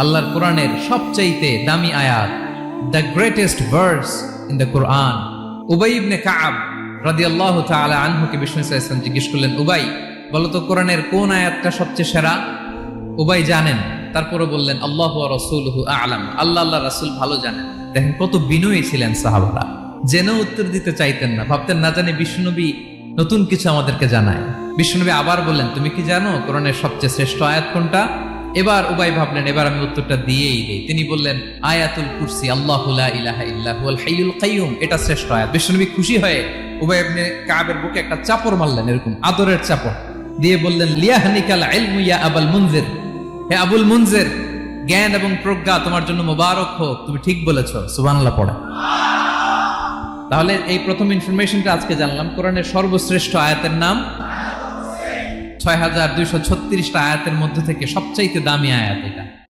আল্লাহর কোরআনের সবচাইতে দামি আয়াত, the greatest verse in the Quran. উবাই ইবনে কাব রাদিয়াল্লাহু তাআলা আনহুকে বিষ্ণু সাল্লাল্লাহু আলাইহি ওয়াসাল্লাম জিজ্ঞেস করলেন, উবাই বলো তো কোরআনের কোন আয়াতটা সবচেয়ে সেরা? উবাই জানেন, তারপরে বললেন আল্লাহু ওয়া রাসূলুহু আ'লাম, আল্লাহ আল্লাহ রাসূল ভালো জানেন। দেখেন কত বিনয়ী ছিলেন সাহাবারা, জেনেও উত্তর দিতে চাইতেন না, ভাবতেন না জানি বিষ্ণুনবী নতুন কিছু আমাদেরকে জানায়। বিষ্ণুনবী আবার বললেন, তুমি কি জানো কোরআনের সবচেয়ে শ্রেষ্ঠ আয়াত কোনটা? এবার উবাই ভাবলেন এবার আমি উত্তরটা দিয়েই দেই। তিনি বললেন আয়াতুল কুরসি, আল্লাহু লা ইলাহা ইল্লা হুয়াল হাইয়ুল কাইয়ুম, এটা শ্রেষ্ঠ আয়াত। বিষ্ণুনবী খুশি হয়ে উবাই ইবনে কাবের বুকে একটা চাপড় মারলেন, এরকম আদরের চাপড় দিয়ে বললেন, লিয়াহনিকাল ইলমু ইয়া আবুল মুনজির, হে আবুল মুনজির, জ্ঞান এবং প্রজ্ঞা তোমার জন্য মোবারক হোক, তুমি ঠিক বলেছো। সুবহানাল্লাহ পড়ে। তাহলে এই প্রথম ইনফরমেশনটা আজকে জানলাম, কোরআনের সর্বশ্রেষ্ঠ আয়াতের নাম ৬,২৩৬টা আয়াতের মধ্যে থেকে সবচাইতে দামি আয়াত এটা।